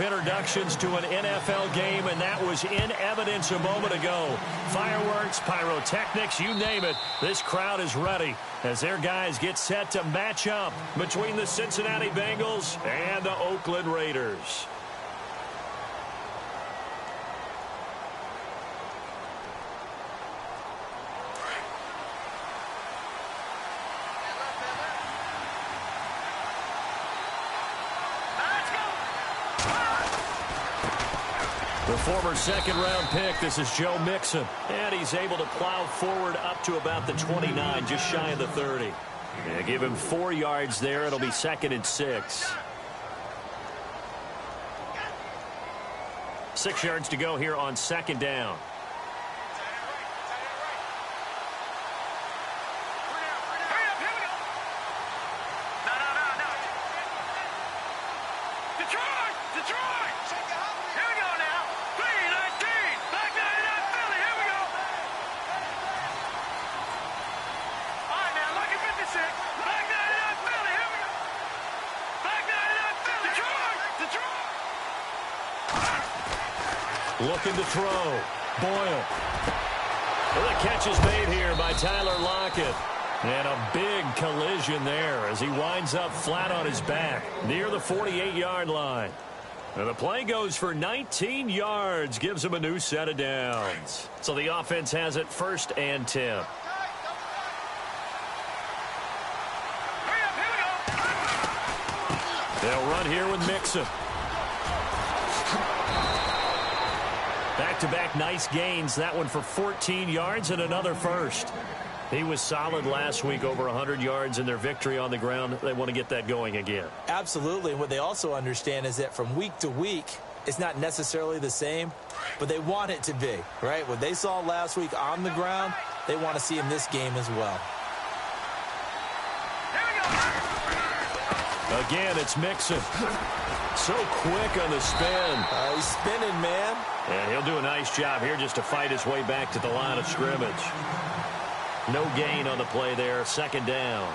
Introductions to an NFL game, and that was in evidence a moment ago. Fireworks, pyrotechnics, you name it. This crowd is ready as their guys get set to match up between the Cincinnati Bengals and the Oakland Raiders. The former second-round pick, this is Joe Mixon. And he's able to plow forward up to about the 29, just shy of the 30. Yeah, give him 4 yards there. It'll be 2nd and 6. 6 yards to go here on 2nd down. Looking to throw. Boyle. Well, the catch is made here by Tyler Lockett. And a big collision there as he winds up flat on his back near the 48-yard line. And the play goes for 19 yards, gives him a new set of downs. So the offense has it 1st and 10. They'll run here with Mixon. Back-to-back nice gains. That one for 14 yards and another first. He was solid last week, over 100 yards in their victory on the ground. They want to get that going again. Absolutely. And what they also understand is that from week to week, it's not necessarily the same, but they want it to be, right? What they saw last week on the ground, they want to see in this game as well. Again, it's Mixon. So quick on the spin. He's spinning, man. And he'll do a nice job here just to fight his way back to the line of scrimmage. No gain on the play there. 2nd down.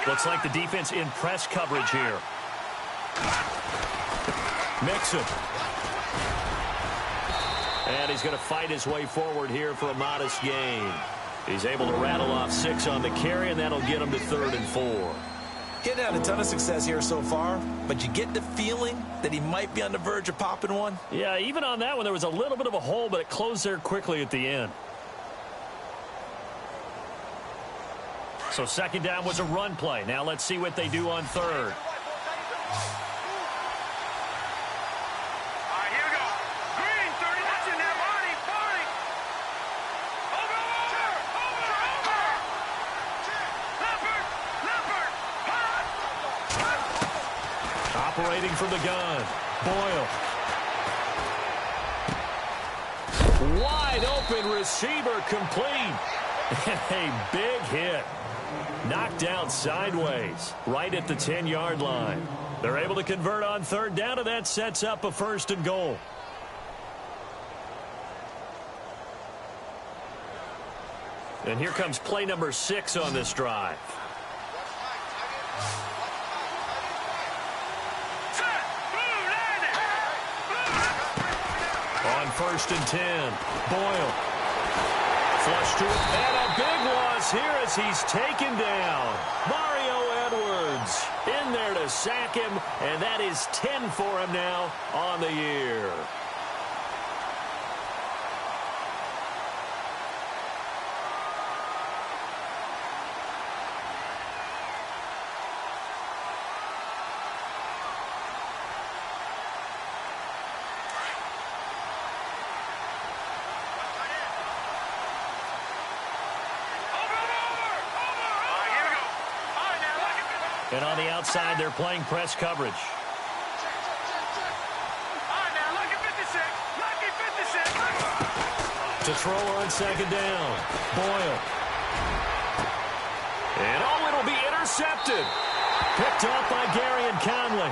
Looks like the defense in press coverage here. Mixon. And he's going to fight his way forward here for a modest gain. He's able to rattle off 6 on the carry, and that'll get him to 3rd and 4. Getting out a ton of success here so far, but you get the feeling that he might be on the verge of popping one. Yeah, even on that one, there was a little bit of a hole, but it closed there quickly at the end. So 2nd down was a run play. Now let's see what they do on 3rd. All right, here we go. Green, 30. Watch it now, Barney. Over. Operating from the gun. Boyle. Wide open receiver complete. And a big hit. Knocked out sideways, right at the 10-yard line. They're able to convert on 3rd down, and that sets up a 1st and goal. And here comes play number 6 on this drive. On 1st and 10, Boyle. Flush to it, and a big loss here as he's taken down. Mario Edwards in there to sack him, and that is 10 for him now on the year. And on the outside, they're playing press coverage. Lucky 56. To throw on 2nd down. Boyle. intercepted. Picked off by Gary and Conley.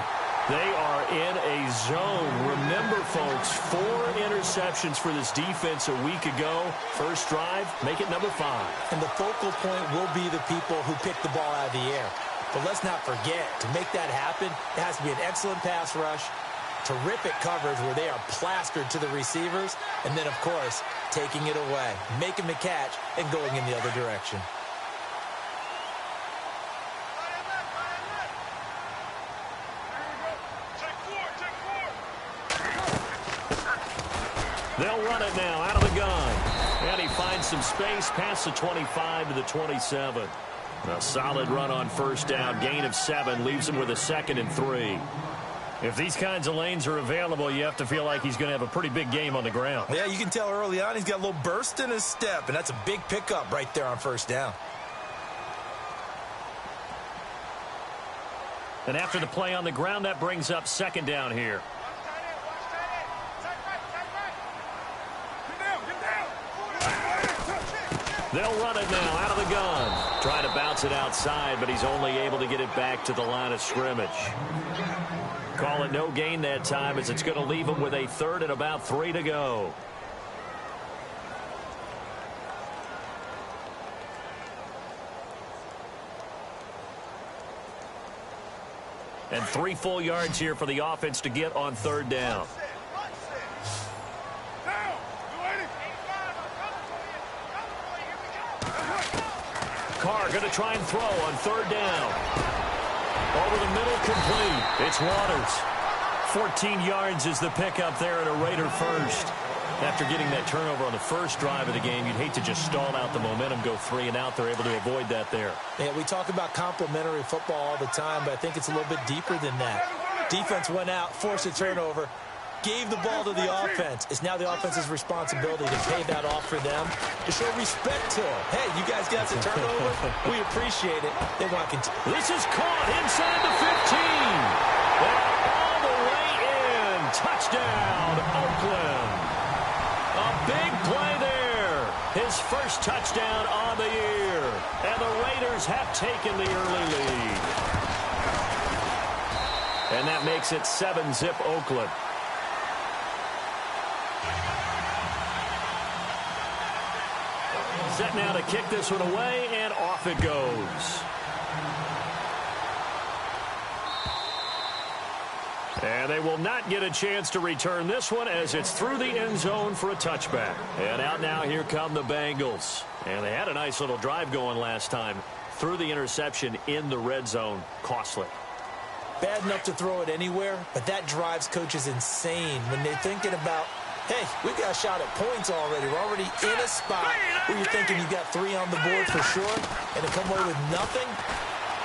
They are in a zone. Remember, folks, 4 interceptions for this defense a week ago. First drive, make it number 5. And the focal point will be the people who pick the ball out of the air. But let's not forget, to make that happen, it has to be an excellent pass rush, terrific coverage where they are plastered to the receivers, and then, of course, taking it away, making the catch, and going in the other direction. They'll run it now out of the gun. And he finds some space past the 25 to the 27. A solid run on first down. Gain of 7 leaves him with a 2nd and 3. If these kinds of lanes are available, you have to feel like he's going to have a pretty big game on the ground. Yeah, you can tell early on he's got a little burst in his step, and that's a big pickup right there on first down. And after the play on the ground, that brings up 2nd down here. They'll run it now out of the gun. Trying to bounce it outside, but he's only able to get it back to the line of scrimmage. Call it no gain that time, as it's going to leave him with a 3rd and about 3 to go. And 3 full yards here for the offense to get on 3rd down. Carr going to try and throw on 3rd down. Over the middle, complete. It's Waters. 14 yards is the pickup there, and a Raider first. After getting that turnover on the first drive of the game, you'd hate to just stall out the momentum, go 3 and out. They're able to avoid that there. Yeah, we talk about complementary football all the time, but I think it's a little bit deeper than that. Defense went out, forced a turnover, gave the ball to the offense. It's now the offense's responsibility to pay that off for them, to show respect to them. Hey, you guys got the turnover. We appreciate it. They want to continue. This is caught inside the 15. All the way in. Touchdown, Oakland. A big play there. His first touchdown on the year. And the Raiders have taken the early lead. And that makes it 7-zip Oakland. Set now to kick this one away, and off it goes. And they will not get a chance to return this one, as it's through the end zone for a touchback. And out now, here come the Bengals. And they had a nice little drive going last time. Through the interception in the red zone. Costly. Bad enough to throw it anywhere, but that drives coaches insane when they're thinking about, hey, we've got a shot at points already. We're already in a spot where you're thinking you've got 3 on the board for sure, and to come away with nothing,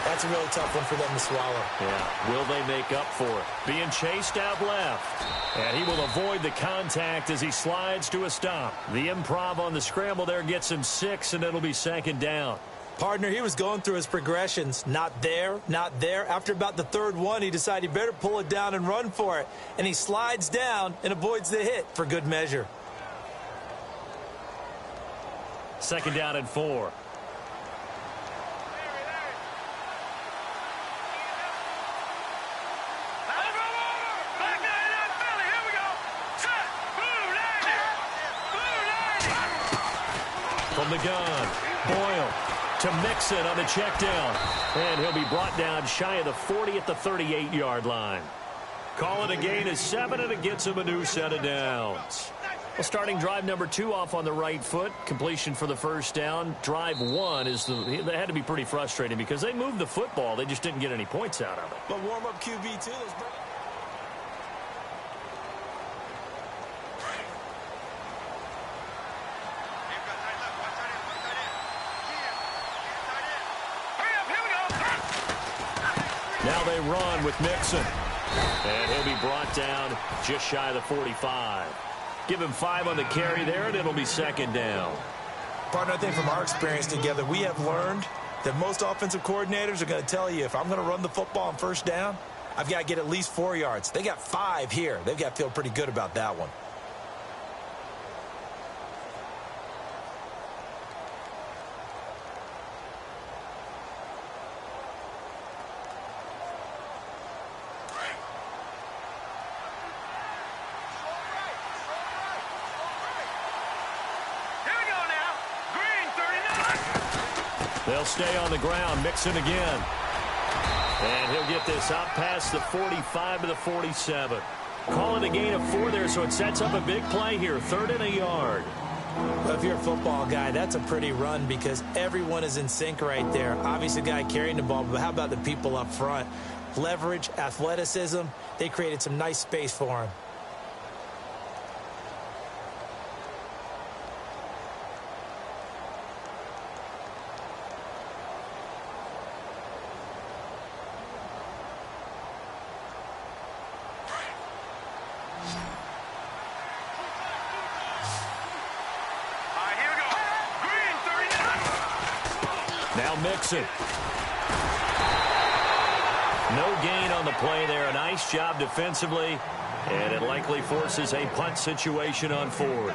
that's a really tough one for them to swallow. Yeah, will they make up for it? Being chased out left. And he will avoid the contact as he slides to a stop. The improv on the scramble there gets him 6, and it'll be 2nd down. Partner, he was going through his progressions. Not there, not there. After about the 3rd one, he decided he better pull it down and run for it. And he slides down and avoids the hit for good measure. 2nd down and 4. From the gun, Boyle to Mixon on the check down. And he'll be brought down shy of the 40 at the 38-yard line. Call it a gain of 7, and it gets him a new set of downs. Well, starting drive number 2 off on the right foot. Completion for the first down. Drive 1 is they had to be pretty frustrating because they moved the football. They just didn't get any points out of it. But warm-up QB, too. Now they run with Mixon. And he'll be brought down just shy of the 45. Give him 5 on the carry there, and it'll be 2nd down. Partner, I think from our experience together, we have learned that most offensive coordinators are going to tell you, if I'm going to run the football on first down, I've got to get at least 4 yards. They got 5 here. They've got to feel pretty good about that one. They'll stay on the ground, Mixon again. And he'll get this out past the 45 to the 47. Calling a gain of 4 there, so it sets up a big play here. 3rd and a yard. Well, if you're a football guy, that's a pretty run because everyone is in sync right there. Obviously, the guy carrying the ball, but how about the people up front? Leverage, athleticism, they created some nice space for him. Now Mixon. No gain on the play there. A nice job defensively. And it likely forces a punt situation on 4th.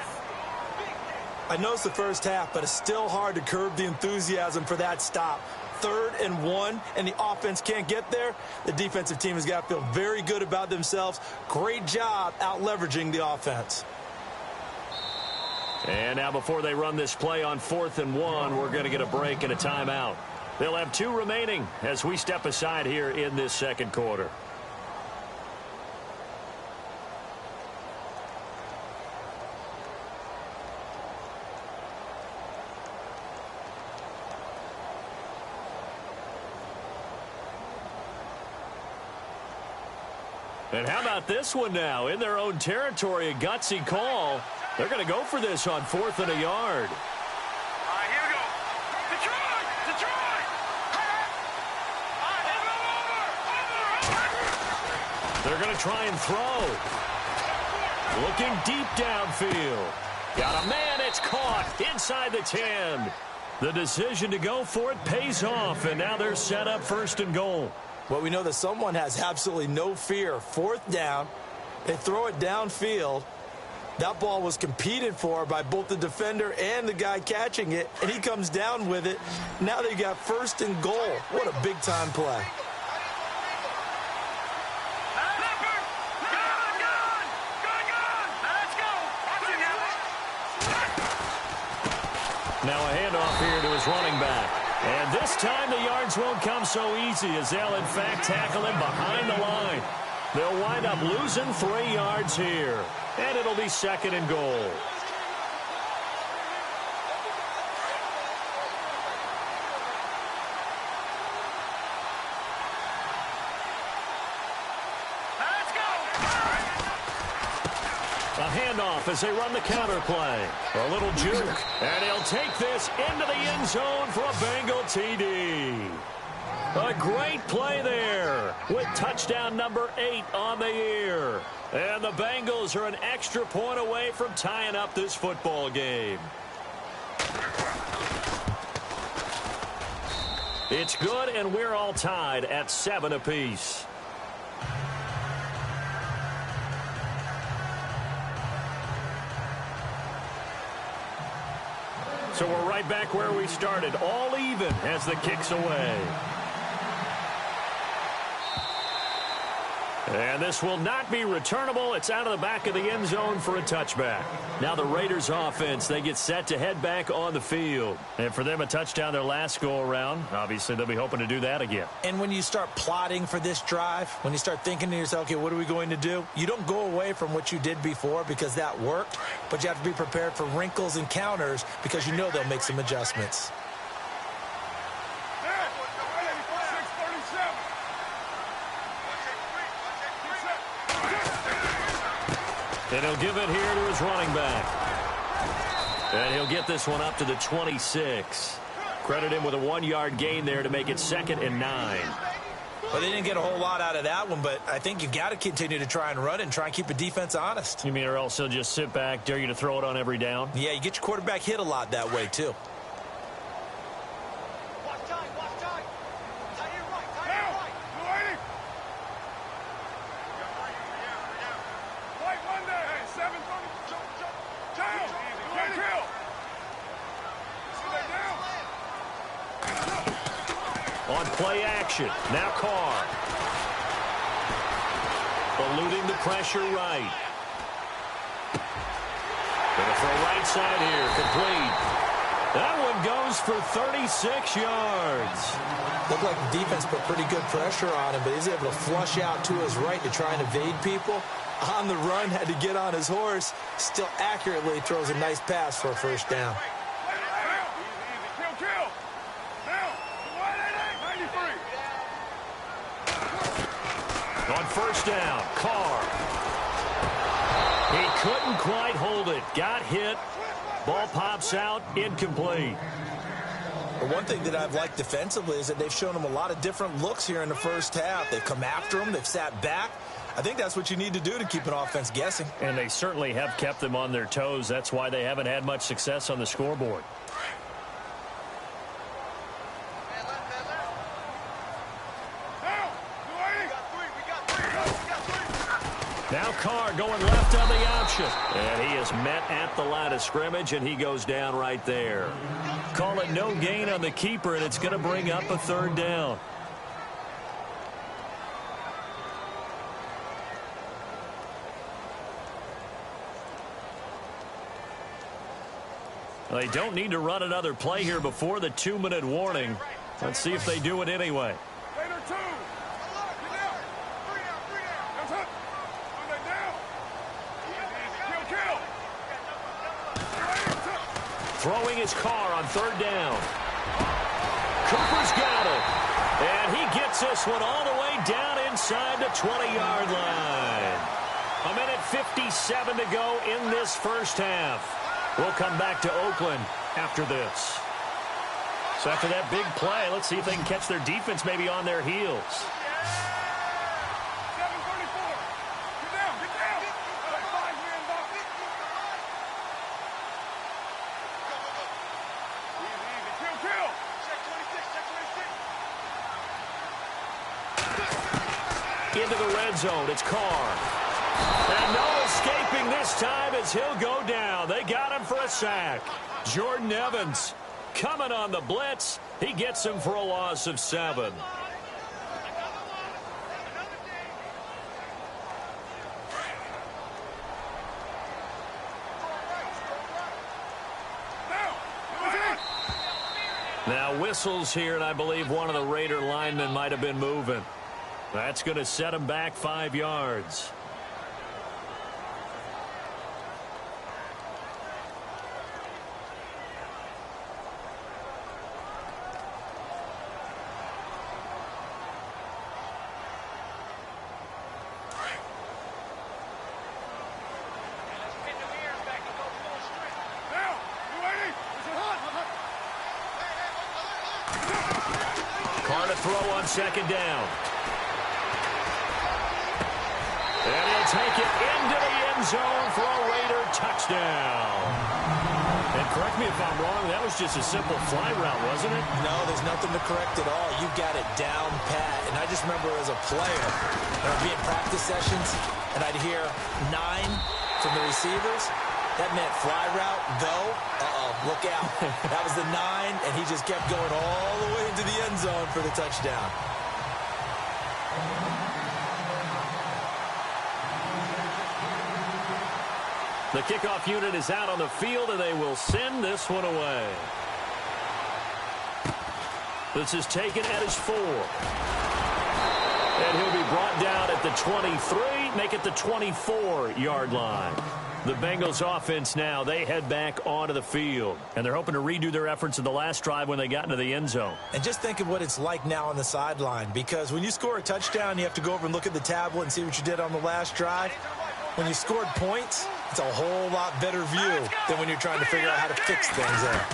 I know it's the first half, but it's still hard to curb the enthusiasm for that stop. 3rd and 1, and the offense can't get there. The defensive team has got to feel very good about themselves. Great job out leveraging the offense. And now before they run this play on 4th and 1, we're going to get a break and a timeout. They'll have 2 remaining as we step aside here in this second quarter. And how about this one now? In their own territory, a gutsy call. They're going to go for this on 4th and a yard. All right, here we go. Detroit! Detroit! Over! They're going to try and throw. Looking deep downfield. Got a man, it's caught inside the 10. The decision to go for it pays off, and now they're set up 1st and goal. Well, we know that someone has absolutely no fear. 4th down, they throw it downfield. That ball was competed for by both the defender and the guy catching it, and he comes down with it. Now they got 1st and goal. What a big-time play. Now a handoff here to his running back. And this time the yards won't come so easy as they'll, in fact, tackle him behind the line. They'll wind up losing 3 yards here. And it'll be 2nd and goal. A handoff as they run the counter play. A little juke. And he'll take this into the end zone for a Bengal TD. A great play there with touchdown number 8 on the year. And the Bengals are an extra point away from tying up this football game. It's good, and we're all tied at 7 apiece. So we're right back where we started, all even as the kick's away. And this will not be returnable. It's out of the back of the end zone for a touchback. Now the Raiders offense, they get set to head back on the field. And for them, a touchdown their last go-around. Obviously, they'll be hoping to do that again. And when you start plotting for this drive, when you start thinking to yourself, okay, what are we going to do? You don't go away from what you did before because that worked, but you have to be prepared for wrinkles and counters because you know they'll make some adjustments. And he'll give it here to his running back. And he'll get this one up to the 26. Credit him with a 1-yard gain there to make it 2nd and 9. Well, they didn't get a whole lot out of that one, but I think you've got to continue to try and run and try and keep the defense honest. You mean or else he'll just sit back, dare you to throw it on every down? Yeah, you get your quarterback hit a lot that way, too. On play action, now Carr. Eluding the pressure right. Gonna throw right side here, complete. That one and goes for 36 yards. Looked like the defense put pretty good pressure on him, but he's able to flush out to his right to try and evade people. On the run, had to get on his horse. Still accurately throws a nice pass for a first down. On first down, Carr. He couldn't quite hold it. Got hit. Ball pops out, incomplete. But one thing that I've liked defensively is that they've shown him a lot of different looks here in the first half. They've come after him. They've sat back. I think that's what you need to do to keep an offense guessing. And they certainly have kept them on their toes. That's why they haven't had much success on the scoreboard. Now Carr going left on the option. And he is met at the line of scrimmage, and he goes down right there. Call it no gain on the keeper, and it's going to bring up a third down. They don't need to run another play here before the 2-minute warning. Let's see if they do it anyway. Throwing his Carr on third down. Cooper's got it. And he gets this one all the way down inside the 20-yard line. A minute 57 to go in this first half. We'll come back to Oakland after this. So after that big play, let's see if they can catch their defense maybe on their heels. Into the red zone, it's Carr. And no escaping this time as he'll go down. They got him for a sack. Jordan Evans coming on the blitz. He gets him for a loss of 7. Now whistles here, and I believe one of the Raider linemen might have been moving. That's going to set him back 5 yards. Carr to throw on second down. And he'll take it into the end zone for a Raider touchdown. And correct me if I'm wrong, that was just a simple fly route, wasn't it? No, there's nothing to correct at all. You got it down pat. And I just remember as a player, I'd be in practice sessions, and I'd hear 9 from the receivers. That meant fly route, go. Look out. That was the 9, and he just kept going all the way into the end zone for the touchdown. The kickoff unit is out on the field, and they will send this one away. This is taken at his 4. And he'll be brought down at the 23, make it the 24-yard line. The Bengals offense now, they head back onto the field. And they're hoping to redo their efforts in the last drive when they got into the end zone. And just think of what it's like now on the sideline. Because when you score a touchdown, you have to go over and look at the tablet and see what you did on the last drive. When you scored points, it's a whole lot better view than when you're trying to figure out how to fix things there.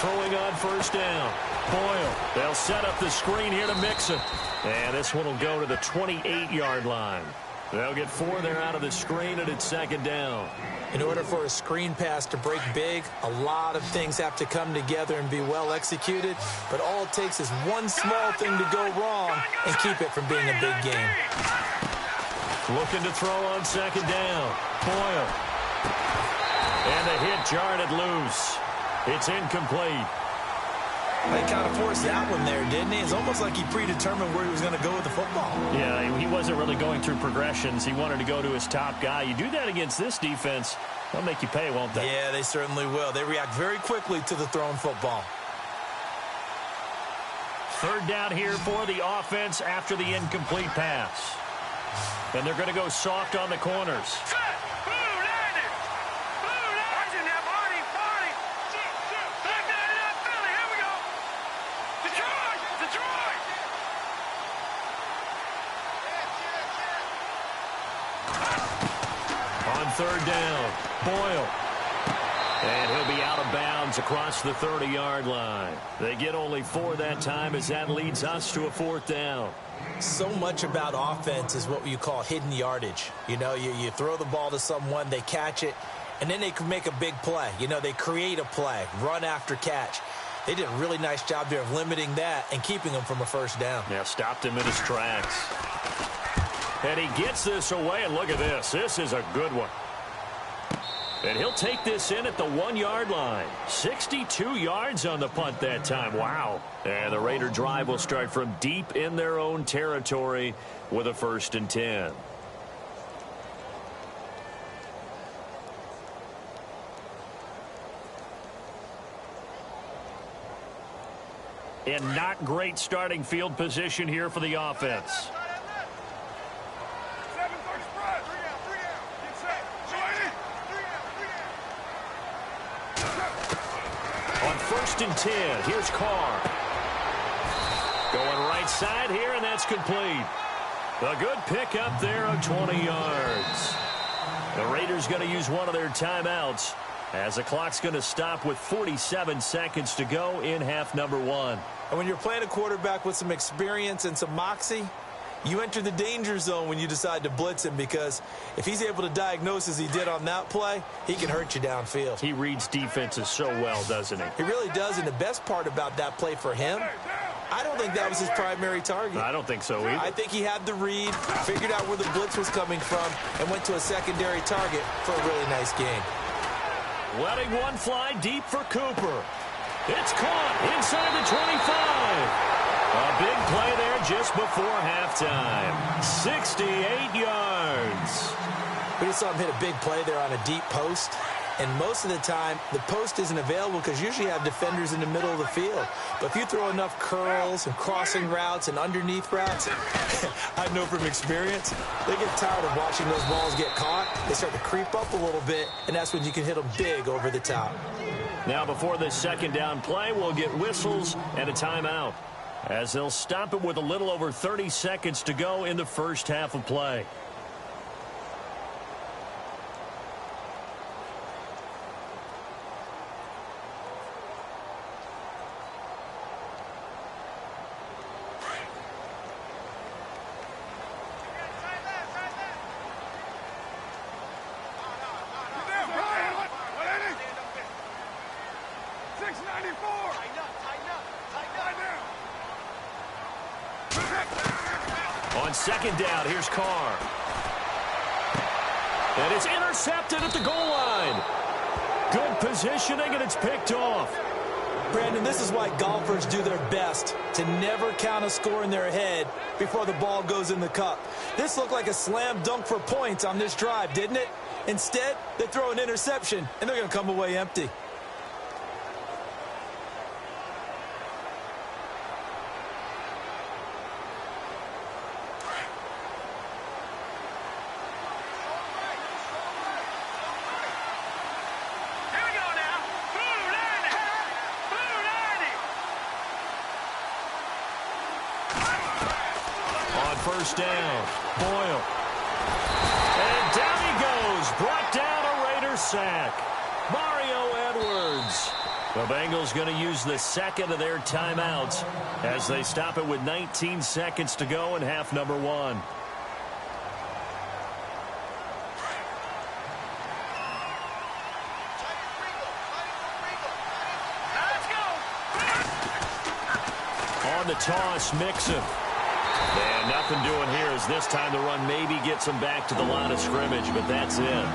Throwing on first down. Boyle. They'll set up the screen here to Mixon. And this one will go to the 28-yard line. They'll get 4 there out of the screen, and it's second down. In order for a screen pass to break big, a lot of things have to come together and be well executed. But all it takes is one small thing to go wrong and keep it from being a big game. Looking to throw on second down. Boyle. And the hit jarred it loose. It's incomplete. He kind of forced that one there, didn't he? It's almost like he predetermined where he was going to go with the football. Yeah, he wasn't really going through progressions. He wanted to go to his top guy. You do that against this defense, they'll make you pay, won't they? Yeah, they certainly will. They react very quickly to the thrown football. Third down here for the offense after the incomplete pass. And they're going to go soft on the corners. On third down, Boyle. And he'll be out of bounds across the 30-yard line. They get only 4 that time as that leads us to a 4th down. So much about offense is what you call hidden yardage. You know, you throw the ball to someone, they catch it, and then they can make a big play. You know, they create a play, run after catch. They did a really nice job there of limiting that and keeping him from a first down. Yeah, stopped him in his tracks. And he gets this away, and look at this. This is a good one. And he'll take this in at the 1-yard line. 62 yards on the punt that time. Wow. And the Raider drive will start from deep in their own territory with a 1st and 10. And not great starting field position here for the offense. On 1st and 10, here's Carr. Going right side here, and that's complete. A good pickup there of 20 yards. The Raiders going to use one of their timeouts as the clock's going to stop with 47 seconds to go in half number 1. And when you're playing a quarterback with some experience and some moxie, you enter the danger zone when you decide to blitz him, because if he's able to diagnose as he did on that play, he can hurt you downfield. He reads defenses so well, doesn't he? He really does, and the best part about that play for him, I don't think that was his primary target. I don't think so either. I think he had the read, figured out where the blitz was coming from, and went to a secondary target for a really nice gain. Letting one fly deep for Cooper. It's caught inside the 25. A big play there just before halftime. 68 yards. We just saw him hit a big play there on a deep post. And most of the time, the post isn't available because usually you have defenders in the middle of the field. But if you throw enough curls and crossing routes and underneath routes, I know from experience, they get tired of watching those balls get caught. They start to creep up a little bit, and that's when you can hit them big over the top. Now before this 2nd down play, we'll get whistles and a timeout, as they'll stop it with a little over 30 seconds to go in the first half of play. On 2nd down, here's Carr. And it's intercepted at the goal line. Good positioning, and it's picked off. Brandon, this is why golfers do their best to never count a score in their head before the ball goes in the cup. This looked like a slam dunk for points on this drive, didn't it? Instead, they throw an interception, and they're going to come away empty. First down, Boyle. And down he goes, brought down a Raider sack. Mario Edwards. The Bengals going to use the 2nd of their timeouts as they stop it with 19 seconds to go in half number 1. On the toss, Mixon. And nothing doing here as this time the run maybe gets them back to the line of scrimmage, but that's it.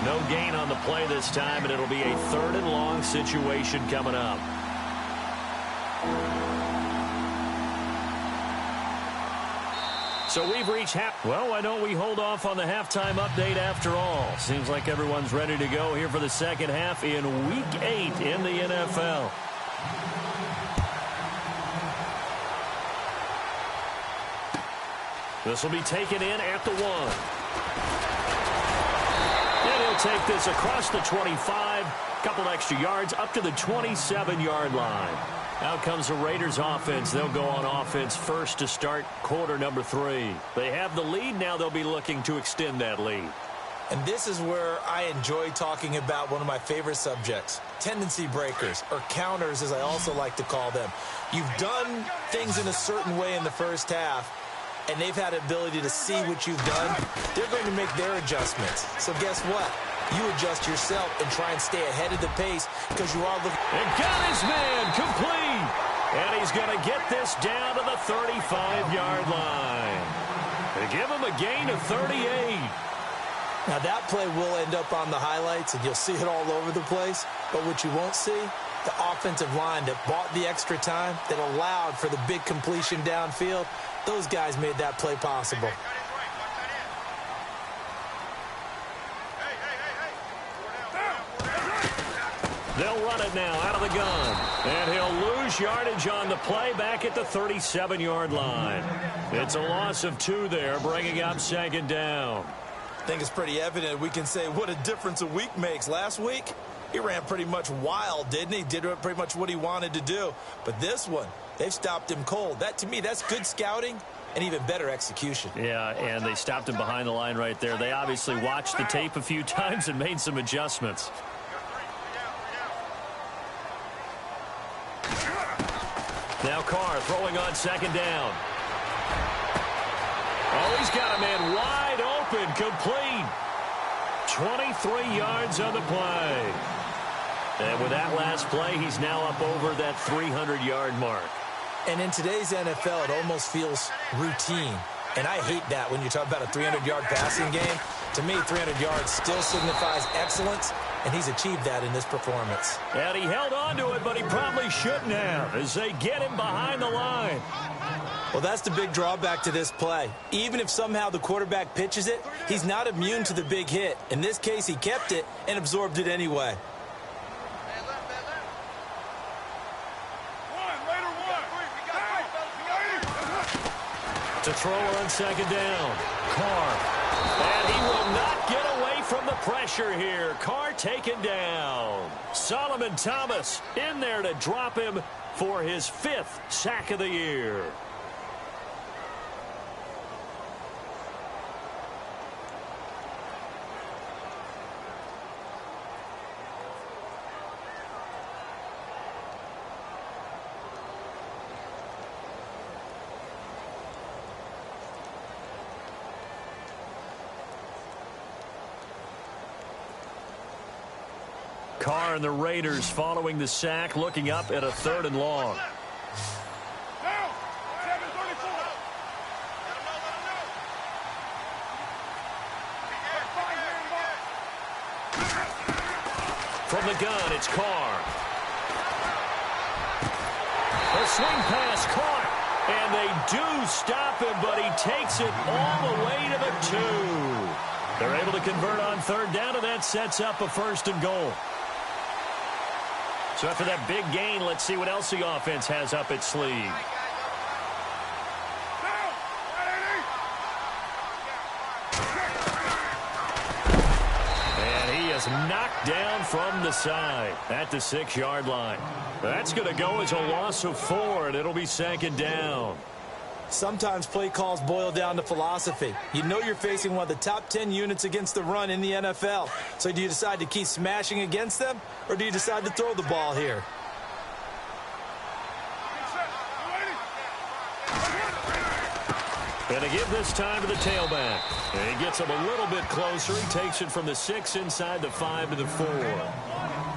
No gain on the play this time, and it'll be a 3rd and long situation coming up. So we've reached well, why don't we hold off on the halftime update after all? Seems like everyone's ready to go here for the second half in Week 8 in the NFL. This will be taken in at the 1. And he'll take this across the 25. Couple extra yards up to the 27-yard line. Out comes the Raiders offense. They'll go on offense first to start quarter number 3. They have the lead. Now they'll be looking to extend that lead. And this is where I enjoy talking about one of my favorite subjects, tendency breakers, or counters as I also like to call them. You've done things in a certain way in the first half, and they've had the ability to see what you've done. They're going to make their adjustments. So guess what? You adjust yourself and try and stay ahead of the pace because you are looking. And got his man complete. And he's going to get this down to the 35-yard line. They give him a gain of 38. Now that play will end up on the highlights, and you'll see it all over the place. But what you won't see, the offensive line that bought the extra time, that allowed for the big completion downfield, those guys made that play possible. They'll run it now out of the gun. And he'll lose yardage on the play back at the 37-yard line. It's a loss of 2 there, bringing up second down. I think it's pretty evident we can say what a difference a week makes. Last week, he ran pretty much wild, didn't he? Did pretty much what he wanted to do. But this one, they've stopped him cold. That, to me, that's good scouting and even better execution. Yeah, and they stopped him behind the line right there. They obviously watched the tape a few times and made some adjustments. Now Carr throwing on second down. Oh, he's got a man wide open, complete. 23 yards on the play. And with that last play, he's now up over that 300-yard mark. And in today's NFL, it almost feels routine. And I hate that when you talk about a 300-yard passing game. To me, 300 yards still signifies excellence, and he's achieved that in this performance. And he held on to it, but he probably shouldn't have as they get him behind the line. Well, that's the big drawback to this play. Even if somehow the quarterback pitches it, he's not immune to the big hit. In this case, he kept it and absorbed it anyway. To throw on second down. Carr. And he will not get away from the pressure here. Carr taken down. Solomon Thomas in there to drop him for his 5th sack of the year. Carr and the Raiders following the sack, looking up at a 3rd and long. From the gun, it's Carr. A swing pass caught, and they do stop him, but he takes it all the way to the 2. They're able to convert on 3rd down, and that sets up a 1st and goal. So after that big gain, let's see what else the offense has up its sleeve. And he is knocked down from the side at the 6-yard line. That's going to go as a loss of 4, and it'll be 2nd down. Sometimes play calls boil down to philosophy. You know you're facing one of the top 10 units against the run in the NFL. So do you decide to keep smashing against them, or do you decide to throw the ball here? And to give this time to the tailback. And he gets him a little bit closer. He takes it from the 6 inside the 5 to the 4.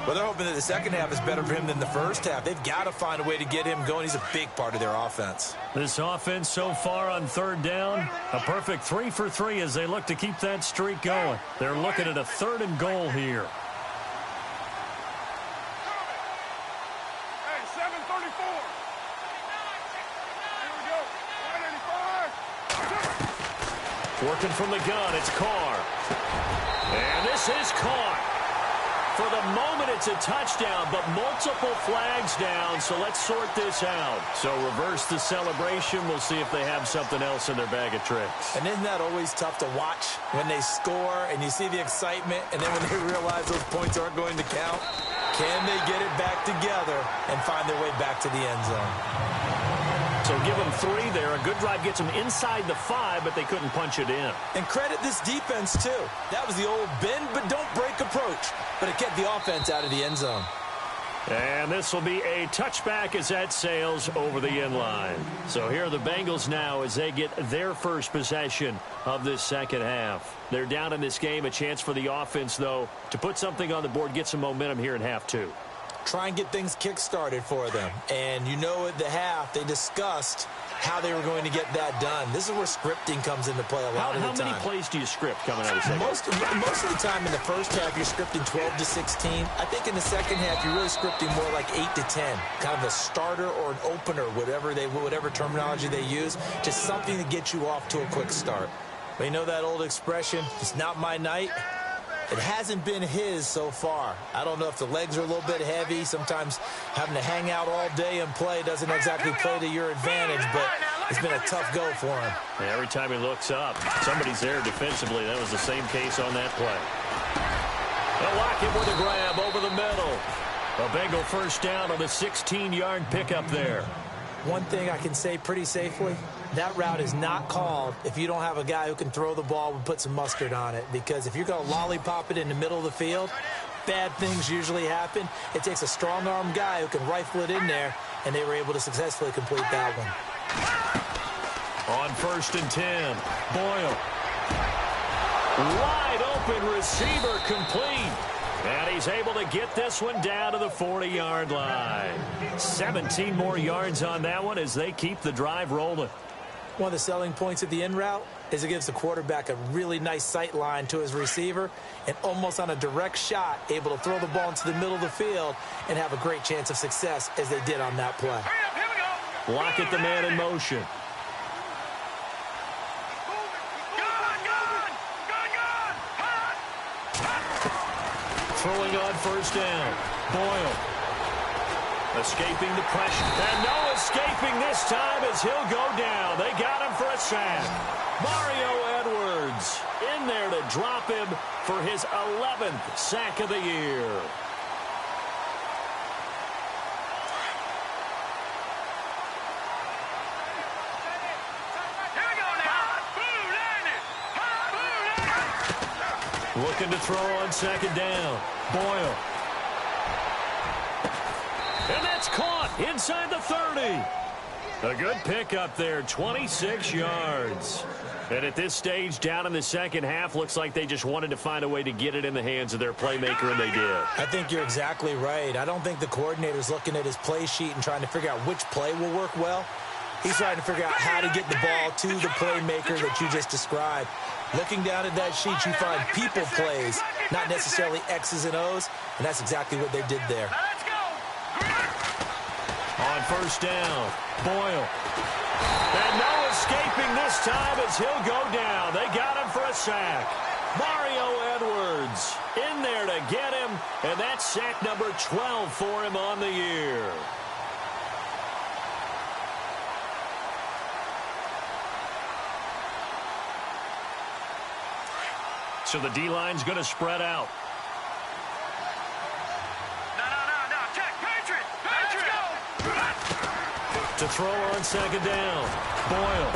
Well, they're hoping that the second half is better for him than the first half. They've got to find a way to get him going. He's a big part of their offense. This offense so far on 3rd down, a perfect 3 for 3 as they look to keep that streak going. They're looking at a 3rd and goal here. Hey, 7:34. Working from the gun, it's Carr. And this is caught. For the moment, it's a touchdown, but multiple flags down, so let's sort this out. So reverse the celebration. We'll see if they have something else in their bag of tricks. And isn't that always tough to watch when they score and you see the excitement, and then when they realize those points aren't going to count? Can they get it back together and find their way back to the end zone? So give them 3 there. A good drive gets them inside the 5, but they couldn't punch it in. And credit this defense, too. That was the old bend but don't break approach, but it kept the offense out of the end zone. And this will be a touchback as that sails over the end line. So here are the Bengals now as they get their first possession of this second half. They're down in this game. A chance for the offense, though, to put something on the board, get some momentum here in half 2. Try and get things kick-started for them. And you know at the half, they discussed how they were going to get that done. This is where scripting comes into play a lot of the time. How many plays do you script coming out of the second? Most of the time in the first half, you're scripting 12 to 16. I think in the second half, you're really scripting more like 8 to 10. Kind of a starter or an opener, whatever terminology they use. Just something to get you off to a quick start. But you know that old expression, it's not my night? It hasn't been his so far. I don't know if the legs are a little bit heavy. Sometimes having to hang out all day and play doesn't exactly play to your advantage, but it's been a tough go for him. Yeah, every time he looks up, somebody's there defensively. That was the same case on that play. They'll lock him with a grab over the middle. A Bengal first down on the 16-yard pickup there. One thing I can say pretty safely, that route is not called if you don't have a guy who can throw the ball and put some mustard on it. Because if you're going to lollipop it in the middle of the field, bad things usually happen. It takes a strong-arm guy who can rifle it in there, and they were able to successfully complete that one. On 1st and 10, Boyle. Wide open receiver complete. And he's able to get this one down to the 40-yard line. 17 more yards on that one as they keep the drive rolling. One of the selling points of the in route is it gives the quarterback a really nice sight line to his receiver and almost on a direct shot able to throw the ball into the middle of the field and have a great chance of success as they did on that play. Lockett the man in motion. Throwing on 1st down. Boyle. Escaping the pressure. And no escaping this time as he'll go down. They got him for a sack. Mario Edwards in there to drop him for his 11th sack of the year. Looking to throw on 2nd down. Boyle. And that's caught inside the 30. A good pickup there, 26 yards. And at this stage, down in the second half, looks like they just wanted to find a way to get it in the hands of their playmaker, and they did. I think you're exactly right. I don't think the coordinator's looking at his play sheet and trying to figure out which play will work well. He's trying to figure out how to get the ball to the playmaker that you just described. Looking down at that sheet, you find people plays, not necessarily X's and O's, and that's exactly what they did there. On 1st down, Boyle. And no escaping this time as he'll go down. They got him for a sack. Mario Edwards in there to get him, and that's sack number 12 for him on the year. So the D-line's going to spread out. No. Check. Patriot. To throw on 2nd down. Boyle.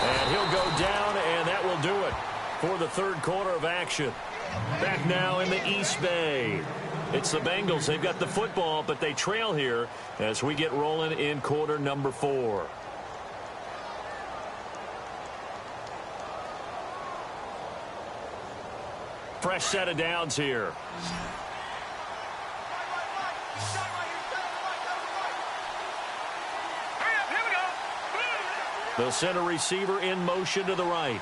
And he'll go down, and that will do it for the 3rd quarter of action. Back now in the East Bay. It's the Bengals. They've got the football, but they trail here as we get rolling in quarter number 4. Fresh set of downs here. They'll send a receiver in motion to the right.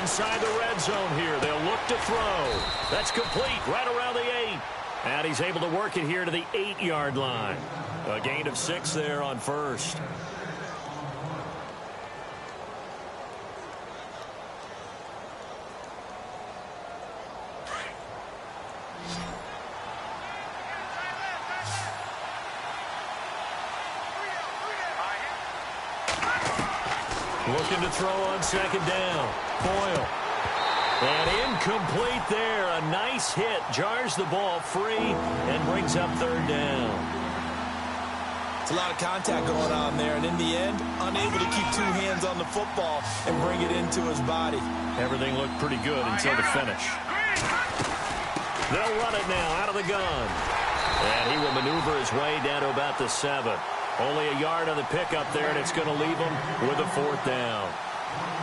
inside the red zone here. They'll look to throw. That's complete right around the 8. And he's able to work it here to the 8-yard line. A gain of 6 there on first. Looking to throw on second down. Boyle. And incomplete there. A nice hit. Jars the ball free and brings up third down. It's a lot of contact going on there, and in the end, unable to keep 2 hands on the football and bring it into his body. Everything looked pretty good until the finish. They'll run it now out of the gun. And he will maneuver his way down to about the 7. Only a yard on the pickup there, and it's going to leave him with a 4th down.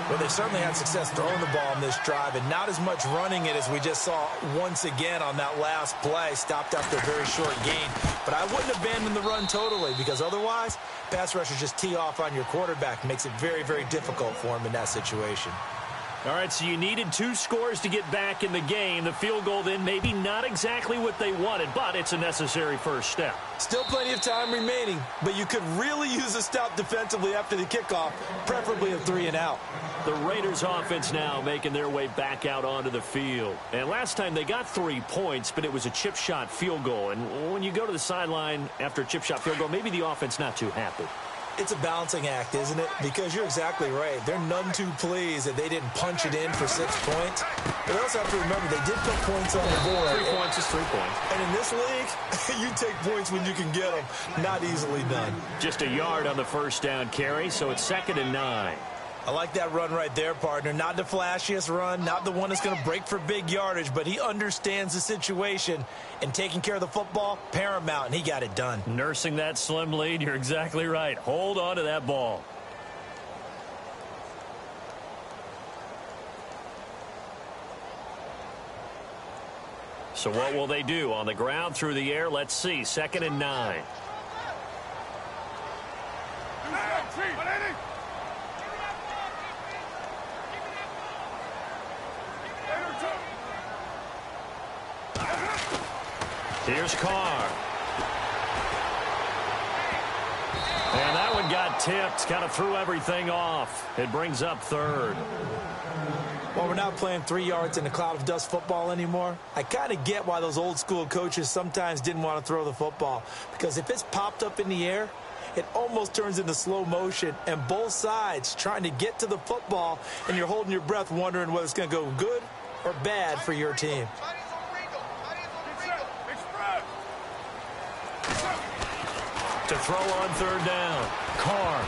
Well, they certainly had success throwing the ball in this drive, and not as much running it as we just saw once again on that last play. Stopped after a very short gain. But I wouldn't abandon the run totally, because otherwise, pass rushers just tee off on your quarterback. Makes it very, very difficult for him in that situation. All right, so you needed 2 scores to get back in the game. The field goal then maybe not exactly what they wanted, but it's a necessary first step. Still plenty of time remaining, but you could really use a stop defensively after the kickoff, preferably a 3-and-out. The Raiders offense now making their way back out onto the field. And last time they got 3 points, but it was a chip shot field goal. And when you go to the sideline after a chip shot field goal, maybe the offense not too happy. It's a balancing act, isn't it? Because you're exactly right. They're none too pleased that they didn't punch it in for 6 points. But they also have to remember they did put points on the board. 3 points is 3 points. And in this league, you take points when you can get them. Not easily done. Just a yard on the first down carry, so it's 2nd and 9. I like that run right there, partner. Not the flashiest run, not the one that's going to break for big yardage, but he understands the situation, and taking care of the football, paramount, and he got it done. Nursing that slim lead, you're exactly right. Hold on to that ball. So what will they do? On the ground, through the air, let's see. 2nd and 9. Here's Carr. And that one got tipped. Kind of threw everything off. It brings up 3rd. Well, we're not playing 3 yards in a cloud of dust football anymore. I kind of get why those old school coaches sometimes didn't want to throw the football. Because if it's popped up in the air, it almost turns into slow motion. And both sides trying to get to the football, and you're holding your breath wondering whether it's going to go good or bad for your team. To throw on 3rd down. Carr.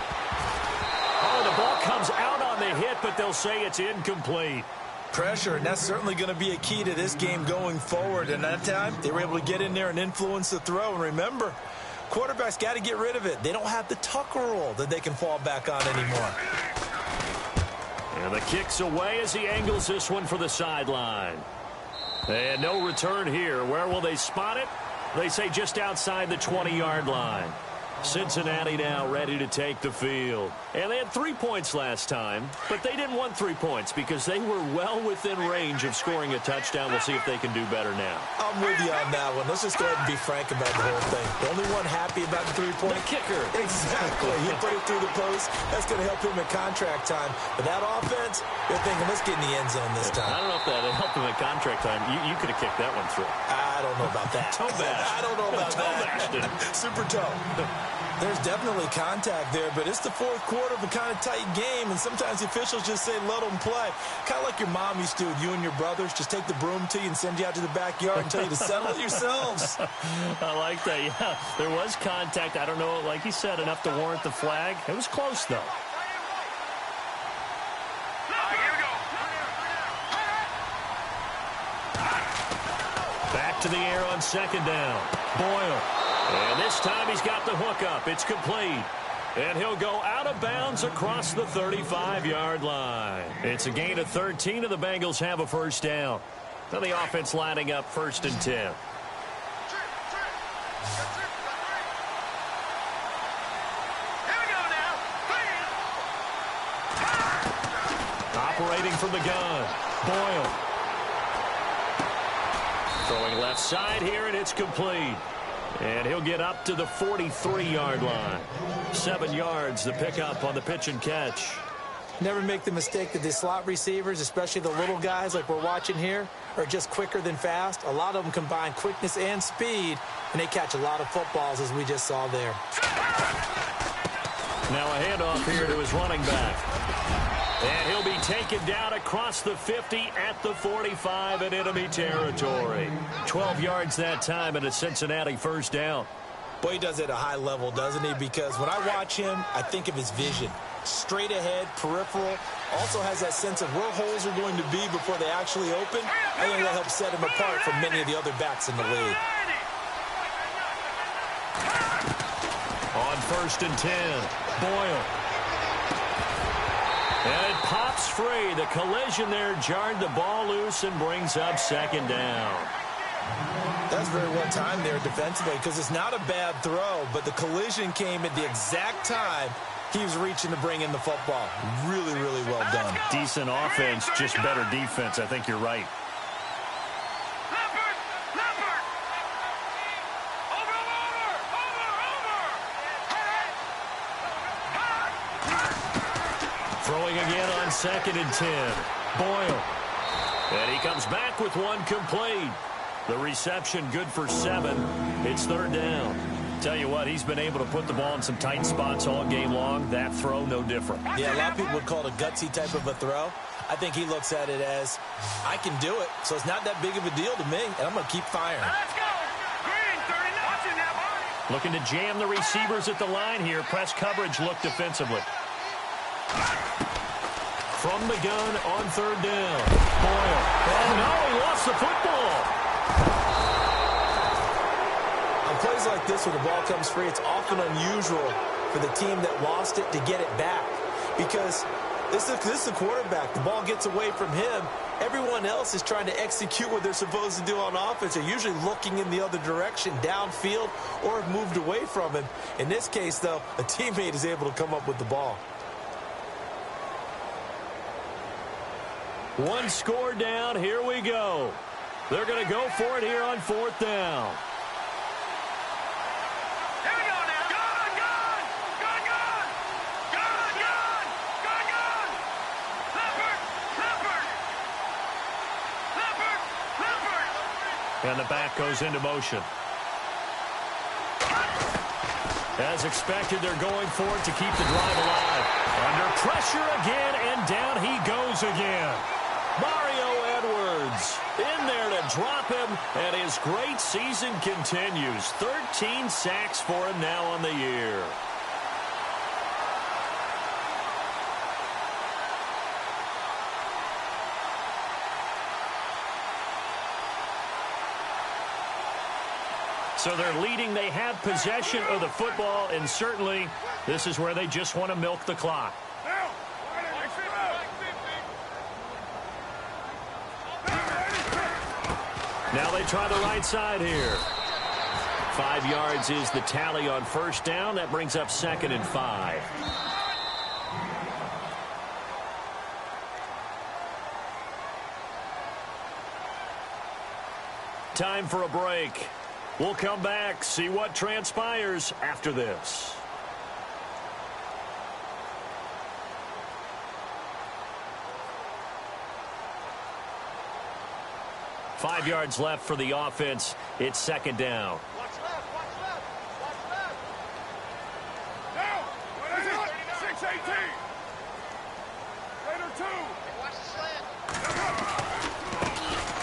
Oh, the ball comes out on the hit, but they'll say it's incomplete. Pressure, and that's certainly going to be a key to this game going forward. And that time, they were able to get in there and influence the throw. And remember, quarterbacks got to get rid of it. They don't have the tuck rule that they can fall back on anymore. And the kick's away as he angles this one for the sideline. And no return here. Where will they spot it? They say just outside the 20-yard line. Cincinnati now ready to take the field. And they had 3 points last time, but they didn't want 3 points because they were well within range of scoring a touchdown. We'll see if they can do better now. I'm with you on that one. Let's just go ahead and be frank about the whole thing. The only one happy about the 3-point? The kicker. Exactly. He put it through the post. That's going to help him at contract time. But that offense, they're thinking, let's get in the end zone this time. I don't know if that helped him at contract time. You could have kicked that one through. I don't know about that. Toe bash. I don't know about that. Super toe. There's definitely contact there, but it's the 4th quarter of a kind of tight game, and sometimes the officials just say, let them play. Kind of like your mom used to with you and your brothers. Just take the broom to you and send you out to the backyard and tell you to settle it yourselves. I like that, yeah. There was contact. I don't know, like you said, enough to warrant the flag. It was close, though. Back to the air on 2nd down. Boyle. And this time he's got the hook up. It's complete. And he'll go out of bounds across the 35-yard line. It's a gain of 13, and the Bengals have a first down. Now the offense lining up 1st and 10. Operating from the gun, Boyle. Throwing left side here, and it's complete. And he'll get up to the 43-yard line. 7 yards, the pickup on the pitch and catch. Never make the mistake that the slot receivers, especially the little guys like we're watching here, are just quicker than fast. A lot of them combine quickness and speed, and they catch a lot of footballs, as we just saw there. Now a handoff here to his running back. And he'll be taken down across the 50 at the 45 in enemy territory. 12 yards that time and a Cincinnati first down. Boy, he does it at a high level, doesn't he? Because when I watch him, I think of his vision. Straight ahead, peripheral. Also has that sense of where holes are going to be before they actually open. I think that helps set him apart from many of the other backs in the league. On 1st and 10, Boyle. And it pops free. The collision there jarred the ball loose and brings up 2nd down. That's very well timed there defensively because it's not a bad throw, but the collision came at the exact time he was reaching to bring in the football. Really, really well done. Decent offense, just better defense. I think you're right. Throwing again on 2nd and 10. Boyle. And he comes back with one complete. The reception good for 7. It's 3rd down. Tell you what, he's been able to put the ball in some tight spots all game long. That throw, no different. Yeah, a lot of people would call it a gutsy type of a throw. I think he looks at it as, I can do it, so it's not that big of a deal to me, and I'm going to keep firing. Let's go. Green, 39. Watching that body. Looking to jam the receivers at the line here. Press coverage look defensively. From the gun on 3rd down. Boyle. Oh, no, he lost the football. On plays like this where the ball comes free, it's often unusual for the team that lost it to get it back because this is the quarterback. The ball gets away from him. Everyone else is trying to execute what they're supposed to do on offense. They're usually looking in the other direction, downfield, or have moved away from him. In this case, though, a teammate is able to come up with the ball. One score down. Here we go. They're going to go for it here on 4th down. Here we go now. Gun, gun. Gun, gun. Gun, gun. Gun, gun. Leopard. Leopard. Leopard. Leopard. And the back goes into motion. As expected, they're going for it to keep the drive alive. Under pressure again, and down he goes again. Mario Edwards in there to drop him, and his great season continues. 13 sacks for him now on the year. So they're leading. They have possession of the football, and certainly this is where they just want to milk the clock. Now they try the right side here. 5 yards is the tally on 1st down. That brings up 2nd and 5. Time for a break. We'll come back, see what transpires after this. Five yards left for the offense. It's 2nd down. Watch left, watch left, watch left. Now, what is it? 6-18. Later 2. Watch the slant.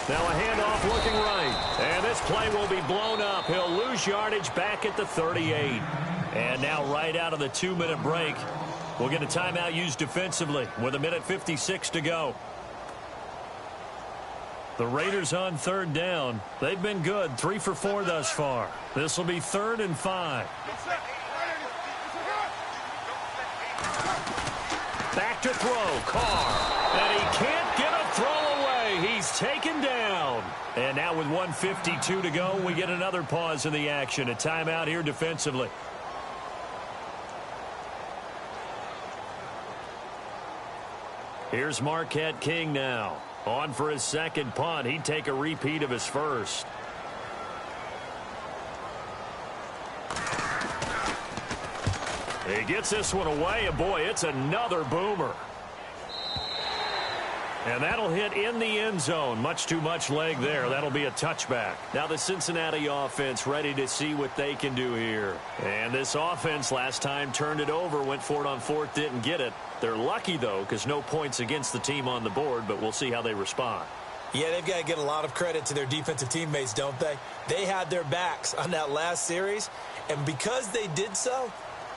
Now a handoff looking right. And this play will be blown up. He'll lose yardage back at the 38. And now right out of the 2-minute break, we'll get a timeout used defensively with 1:56 to go. The Raiders on 3rd down. They've been good, 3 for 4 thus far. This will be 3rd and 5. Back to throw, Carr. And he can't get a throw away. He's taken down. And now with 1:52 to go, we get another pause in the action. A timeout here defensively. Here's Marquette King now. On for his second punt. He'd take a repeat of his first. He gets this one away, and boy, it's another boomer. And that'll hit in the end zone. Much too much leg there. That'll be a touchback. Now the Cincinnati offense ready to see what they can do here. And this offense last time turned it over, went for it on fourth, didn't get it. They're lucky, though, because no points against the team on the board, but we'll see how they respond. Yeah, they've got to get a lot of credit to their defensive teammates, don't they? They had their backs on that last series, and because they did so,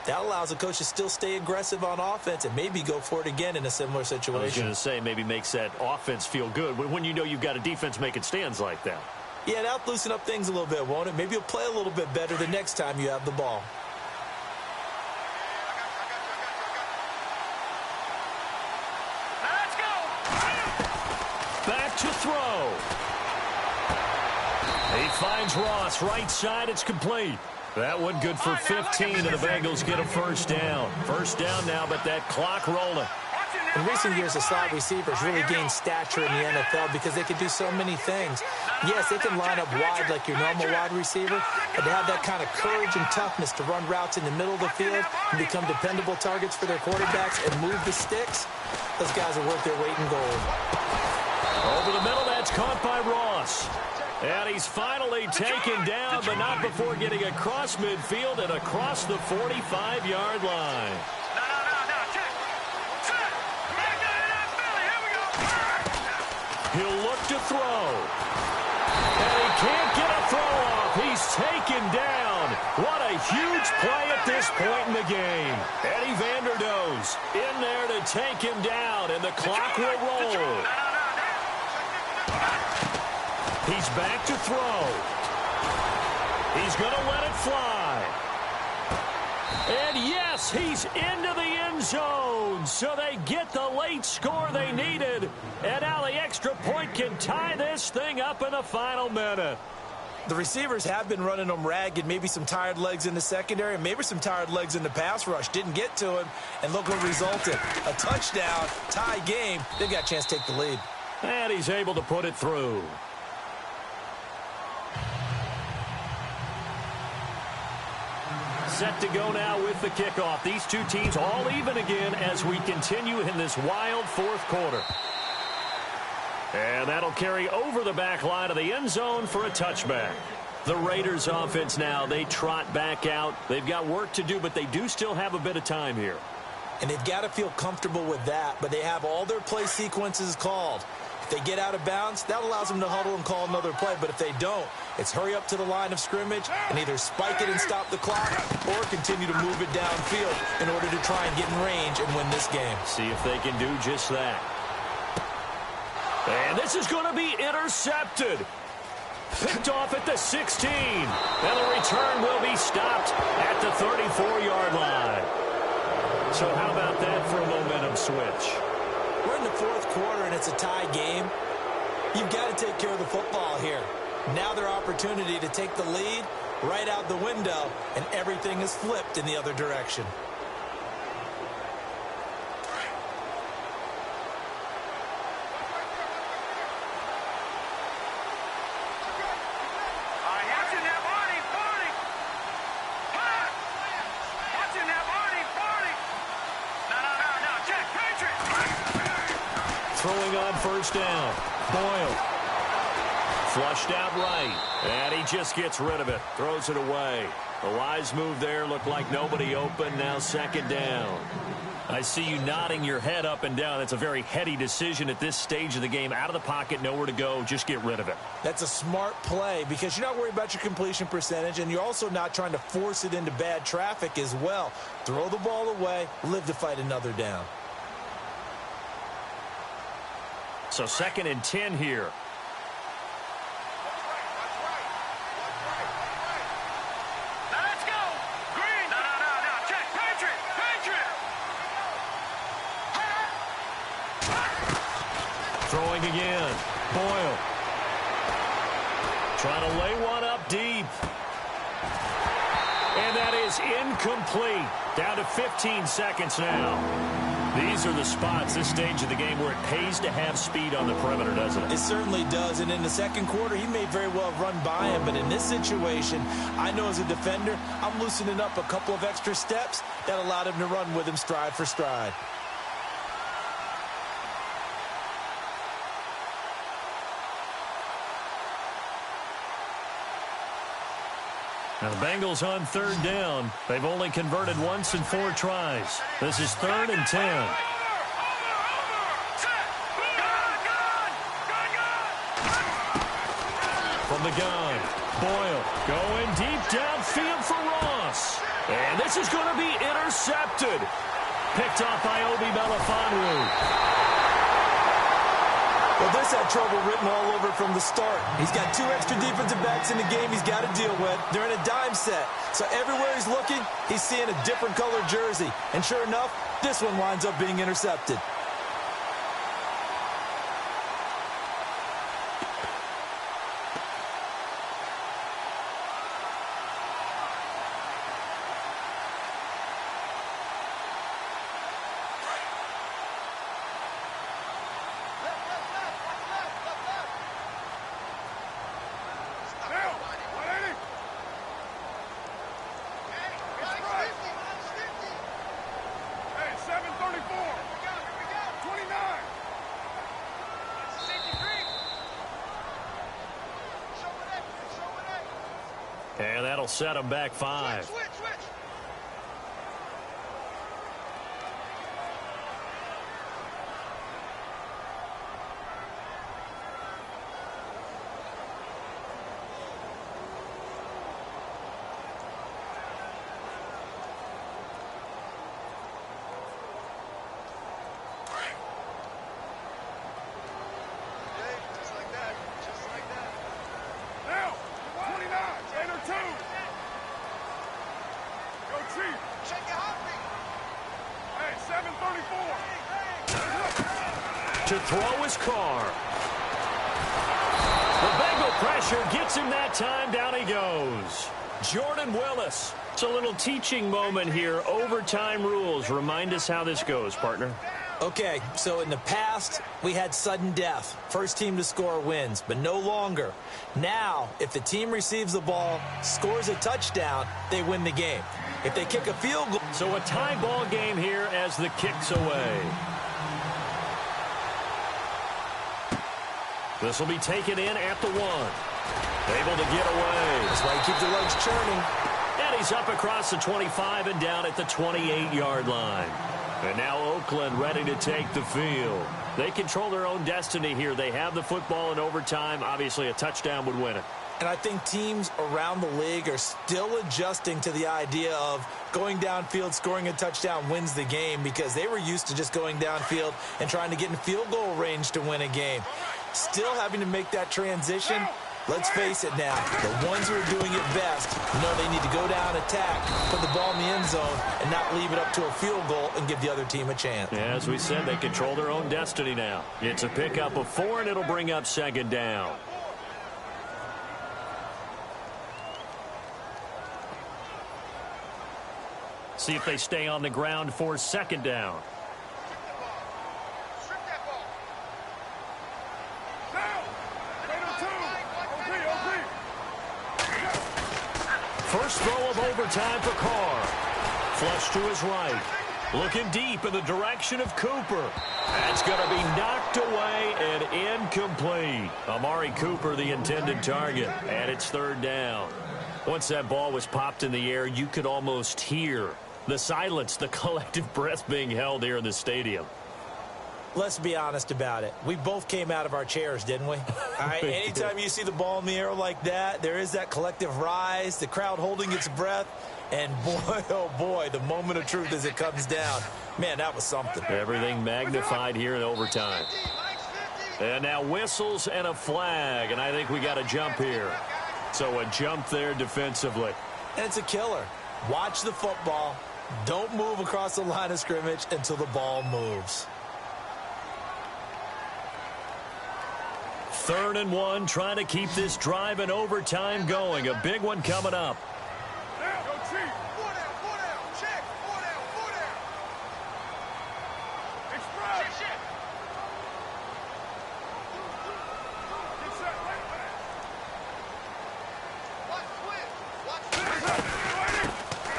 that allows the coach to still stay aggressive on offense and maybe go for it again in a similar situation. I was going to say, maybe makes that offense feel good when you know you've got a defense making stands like that. Yeah, that'll loosen up things a little bit, won't it? Maybe you'll play a little bit better the next time you have the ball. Let's go. Back to throw. He finds Ross right side. It's complete. That one good for 15, and the Bengals get a first down. First down now, but that clock rolling. In recent years, the slot receivers really gained stature in the NFL because they can do so many things. Yes, they can line up wide like your normal wide receiver, but they have that kind of courage and toughness to run routes in the middle of the field and become dependable targets for their quarterbacks and move the sticks. Those guys are worth their weight in gold. Over the middle, that's caught by Ross. And he's finally taken down, but not before getting across midfield and across the 45-yard line. No, check. Set. Back to that Billy. Here we go. He'll look to throw. And he can't get a throw off. He's taken down. What a huge play at this point in the game. Eddie Vanderdoes in there to take him down, and the clock will roll. He's back to throw. He's going to let it fly. And yes, he's into the end zone. So they get the late score they needed. And now the extra point can tie this thing up in the final minute. The receivers have been running them ragged, maybe some tired legs in the secondary, maybe some tired legs in the pass rush. Didn't get to him, and look what resulted. A touchdown, tie game. They've got a chance to take the lead. And he's able to put it through. Set to go now with the kickoff. These two teams all even again as we continue in this wild fourth quarter. And that'll carry over the back line of the end zone for a touchback. The Raiders offense now, they trot back out. They've got work to do, but they do still have a bit of time here. And they've got to feel comfortable with that, but they have all their play sequences called. If they get out of bounds, that allows them to huddle and call another play. But if they don't, it's hurry up to the line of scrimmage and either spike it and stop the clock or continue to move it downfield in order to try and get in range and win this game. See if they can do just that. And this is going to be intercepted. Picked off at the 16. And the return will be stopped at the 34-yard line. So how about that for a momentum switch? We're in the fourth quarter, and it's a tie game. You've got to take care of the football here. Now their opportunity to take the lead right out the window, and everything is flipped in the other direction. Throwing on first down. Boyle. Flushed out right. And he just gets rid of it. Throws it away. A wise move there. Looked like nobody open. Now second down. I see you nodding your head up and down. That's a very heady decision at this stage of the game. Out of the pocket, nowhere to go. Just get rid of it. That's a smart play because you're not worried about your completion percentage, and you're also not trying to force it into bad traffic as well. Throw the ball away. Live to fight another down. So 2nd and 10 here. Let's go. Green. No. Check. Patriot. Throwing again. Boyle. Trying to lay one up deep. And that is incomplete. Down to 15 seconds now. These are the spots, this stage of the game, where it pays to have speed on the perimeter, doesn't it? It certainly does, and in the second quarter, he may very well run by him, but in this situation, I know as a defender, I'm loosening up a couple of extra steps that allowed him to run with him stride for stride. Now the Bengals on third down. They've only converted once in 4 tries. This is 3rd and 10. From the gun, Boyle going deep downfield for Ross. And this is going to be intercepted. Picked off by Obi Melifonwu. Well, this had trouble written all over from the start. He's got 2 extra defensive backs in the game he's got to deal with. They're in a dime set. So everywhere he's looking, he's seeing a different colored jersey. And sure enough, this one winds up being intercepted. And that'll set him back 5. Switch. To throw his car. The Bengal pressure gets him that time. Down he goes. Jordan Willis. It's a little teaching moment here. Overtime rules. Remind us how this goes, partner. Okay, so in the past, we had sudden death. First team to score wins, but no longer. Now, if the team receives the ball, scores a touchdown, they win the game. If they kick a field goal... So a tie ball game here as the kick's away. This will be taken in at the 1. Able to get away. That's why you keep the legs churning. And he's up across the 25 and down at the 28-yard line. And now Oakland ready to take the field. They control their own destiny here. They have the football in overtime. Obviously, a touchdown would win it. And I think teams around the league are still adjusting to the idea of going downfield, scoring a touchdown wins the game, because they were used to just going downfield and trying to get in field goal range to win a game. Still having to make that transition. Let's face it now, the ones who are doing it best know they need to go down, attack, put the ball in the end zone, and not leave it up to a field goal and give the other team a chance. Yeah, as we said, they control their own destiny now. It's a pickup of 4, and it'll bring up 2nd down. See if they stay on the ground for 2nd down. First throw of overtime for Carr. Flush to his right. Looking deep in the direction of Cooper. That's going to be knocked away and incomplete. Amari Cooper, the intended target, and it's 3rd down. Once that ball was popped in the air, you could almost hear the silence, the collective breath being held here in the stadium. Let's be honest about it. We both came out of our chairs, didn't we? All right, anytime you see the ball in the air like that, there is that collective rise, the crowd holding its breath, and boy, oh boy, the moment of truth as it comes down. Man, that was something. Everything magnified here in overtime. And now whistles and a flag, and I think we got a jump here. So a jump there defensively. And it's a killer. Watch the football. Don't move across the line of scrimmage until the ball moves. 3rd and 1, trying to keep this drive in overtime going. A big one coming up.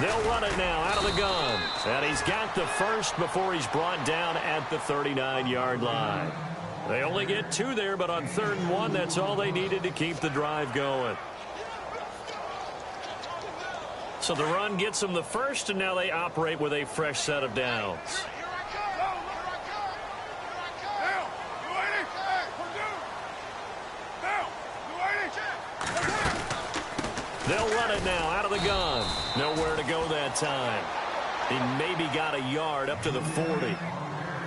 They'll run it now out of the gun. And he's got the first before he's brought down at the 39-yard line. They only get 2 there, but on 3rd and 1, that's all they needed to keep the drive going. So the run gets them the first, and now they operate with a fresh set of downs. They'll run it now out of the gun. Nowhere to go that time. He maybe got a yard up to the 40.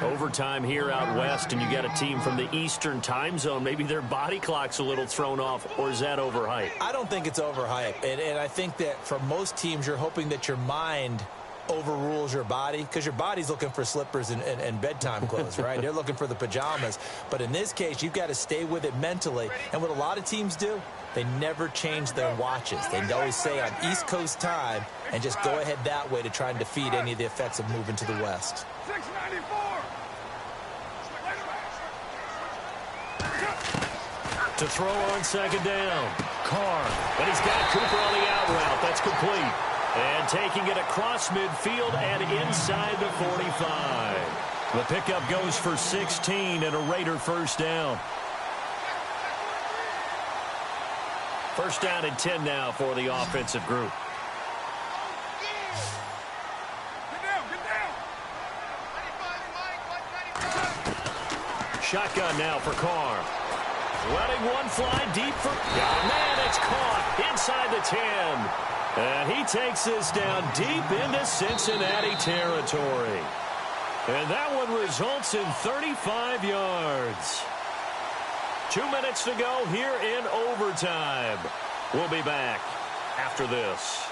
Overtime here out west, and you got a team from the Eastern time zone. Maybe their body clock's a little thrown off, or is that overhyped? I don't think it's overhyped. And I think that for most teams, you're hoping that your mind overrules your body, because your body's looking for slippers and bedtime clothes, right? They're looking for the pajamas. But in this case, you've got to stay with it mentally. And what a lot of teams do, they never change their watches. They always say on East Coast time and just go ahead that way to try and defeat any of the effects of moving to the west. 694. To throw on 2nd down. Carr. And he's got Cooper on the out route. That's complete. And taking it across midfield and inside the 45. The pickup goes for 16 and a Raider first down. First down and 10 now for the offensive group. Shotgun now for Carr. Letting one fly deep for... Oh, man, it's caught inside the 10. And he takes this down deep into Cincinnati territory. And that one results in 35 yards. 2 minutes to go here in overtime. We'll be back after this.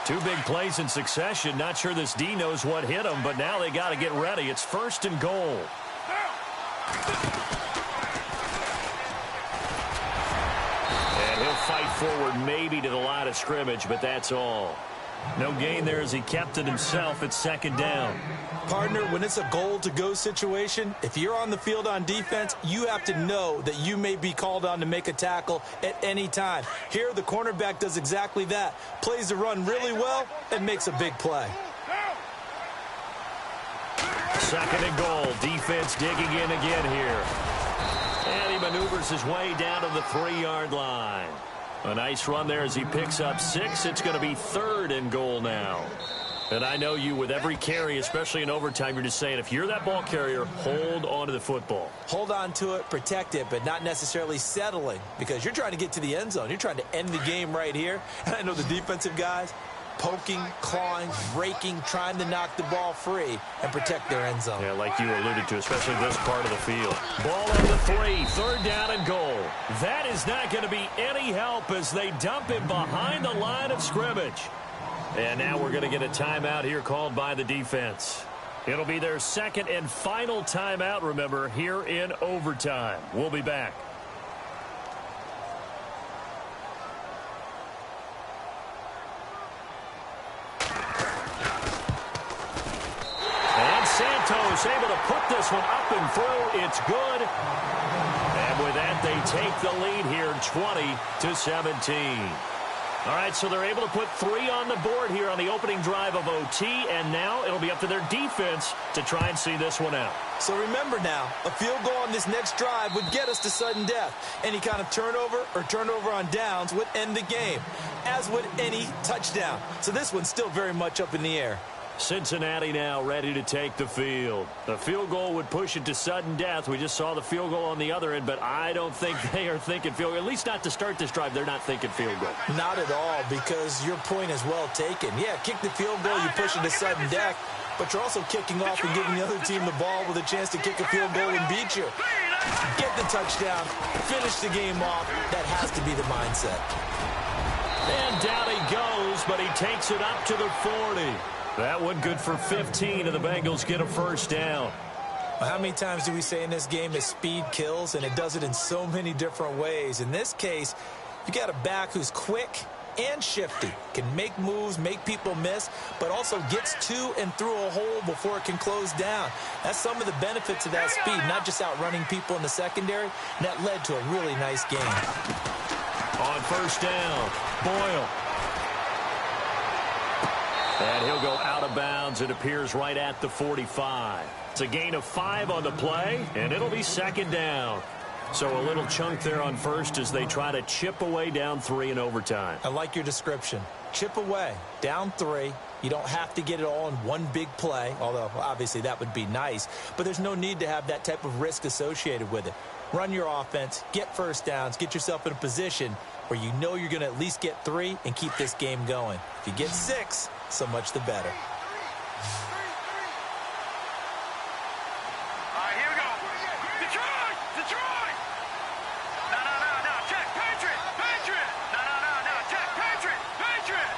Two big plays in succession. Not sure this D knows what hit him, but now they got to get ready. It's 1st and goal. And he'll fight forward maybe to the line of scrimmage, but that's all. No gain there as he kept it himself at 2nd down. Partner, when it's a goal-to-go situation, if you're on the field on defense, you have to know that you may be called on to make a tackle at any time. Here, the cornerback does exactly that. Plays the run really well and makes a big play. 2nd and goal. Defense digging in again here. And he maneuvers his way down to the 3-yard line. A nice run there as he picks up 6. It's going to be 3rd and goal now. And I know you, with every carry, especially in overtime, you're just saying, if you're that ball carrier, hold on to the football. Hold on to it, protect it, but not necessarily settling, because you're trying to get to the end zone. You're trying to end the game right here. And I know the defensive guys, poking, clawing, raking, trying to knock the ball free and protect their end zone. Yeah, like you alluded to, especially this part of the field. Ball on the 3, 3rd down and goal. That is not going to be any help as they dump him behind the line of scrimmage. And now we're going to get a timeout here called by the defense. It'll be their 2nd and final timeout, remember, here in overtime. We'll be back. And Santos able to put this one up and through. It's good. And with that, they take the lead here, 20-17. All right, so they're able to put 3 on the board here on the opening drive of OT, and now it'll be up to their defense to try and see this one out. So remember now, a field goal on this next drive would get us to sudden death. Any kind of turnover or turnover on downs would end the game, as would any touchdown. So this one's still very much up in the air. Cincinnati now ready to take the field. The field goal would push it to sudden death. We just saw the field goal on the other end, but I don't think they are thinking field goal. At least not to start this drive. They're not thinking field goal. Not at all, because your point is well taken. Yeah, kick the field goal, you push it to sudden death, but you're also kicking off and giving the other team the ball with a chance to kick a field goal and beat you. Get the touchdown, finish the game off. That has to be the mindset. And down he goes, but he takes it up to the 40. That one good for 15, and the Bengals get a first down. How many times do we say in this game that speed kills, and it does it in so many different ways? In this case, you got a back who's quick, and shifty. Can make moves, make people miss, but also gets to and through a hole before it can close down. That's some of the benefits of that speed, not just outrunning people in the secondary, and that led to a really nice game. On first down, Boyle. And he'll go out of bounds. It appears right at the 45. It's a gain of 5 on the play, and it'll be second down. So a little chunk there on first as they try to chip away down 3 in overtime. I like your description. Chip away, down 3. You don't have to get it all in one big play, although obviously that would be nice. But there's no need to have that type of risk associated with it. Run your offense, get first downs, get yourself in a position where you know you're going to at least get 3 and keep this game going. If you get 6, so much the better. All right, here we go. Detroit! Detroit! No, no, no, no. Check. Patriot! Patriot! No, no, no, no. Check. Patriot! Patriot!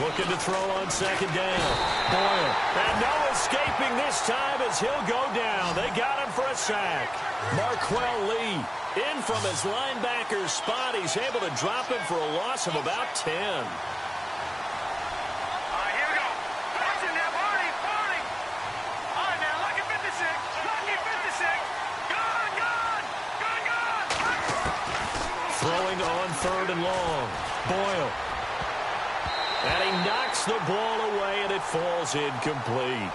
Looking to throw on second down. Boyle. And no escaping this time as he'll go down. They got him for a sack. Marquell Lee in from his linebacker spot. He's able to drop him for a loss of about 10. All right, here we go. Watching that, Barney, Barney. All right, now, lucky 56. Lucky 56. Gone, gone. Gone, gone. Throwing on third and long. Boyle. And he knocks the ball away, and it falls incomplete.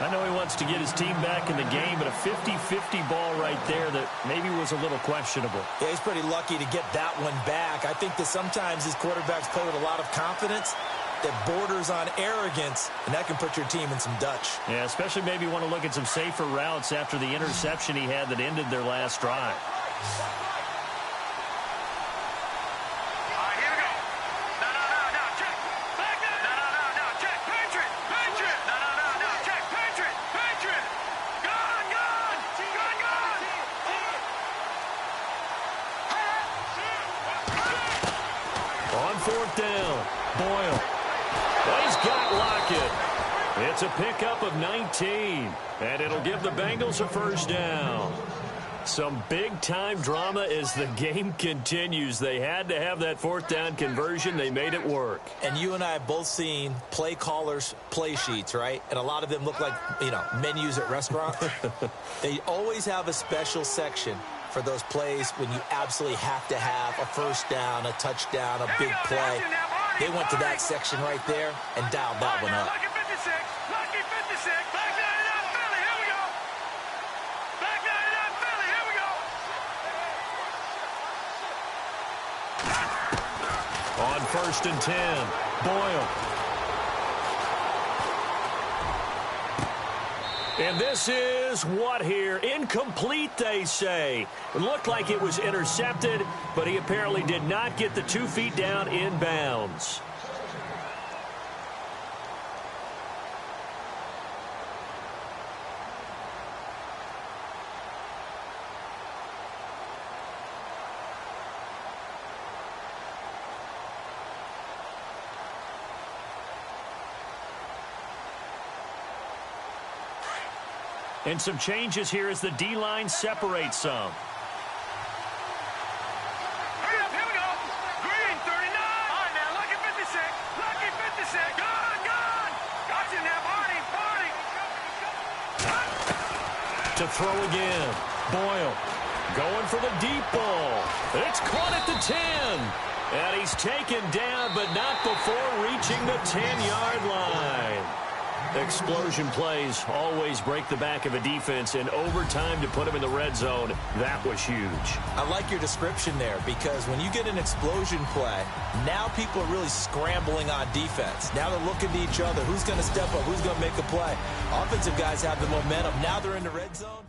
I know he wants to get his team back in the game, but a 50-50 ball right there that maybe was a little questionable. Yeah, he's pretty lucky to get that one back. I think that sometimes his quarterbacks play with a lot of confidence that borders on arrogance, and that can put your team in some Dutch. Yeah, especially maybe want to look at some safer routes after the interception he had that ended their last drive. Fourth down, Boyle. He's got Lockett. It's a pickup of 19, and it'll give the Bengals a first down. Some big-time drama as the game continues. They had to have that fourth down conversion. They made it work. And you and I have both seen play callers' play sheets, right? And a lot of them look like, menus at restaurants. They always have a special section for those plays when you absolutely have to have a first down, a touchdown, a big play. They went to that section right there and dialed that one up. Lucky 56. Lucky 56. Back 99 Philly. Here we go. Back 99 Philly. Here we go. On first and 10, Boyle. And this is what here? Incomplete, they say. It looked like it was intercepted, but he apparently did not get the 2 feet down in bounds. And some changes here as the D-line separates some. Hurry up, here we go. Green, 39. All right, now, lucky 56. Lucky 56. Gone, gone. Got you now, Barney, Barney. To throw again. Boyle going for the deep ball. It's caught at the 10. And he's taken down, but not before reaching the 10-yard line. Explosion plays always break the back of a defense, and overtime to put him in the red zone, that was huge. I like your description there, because when you get an explosion play, now people are really scrambling on defense. Now they're looking to each other. Who's going to step up? Who's going to make a play? Offensive guys have the momentum. Now they're in the red zone.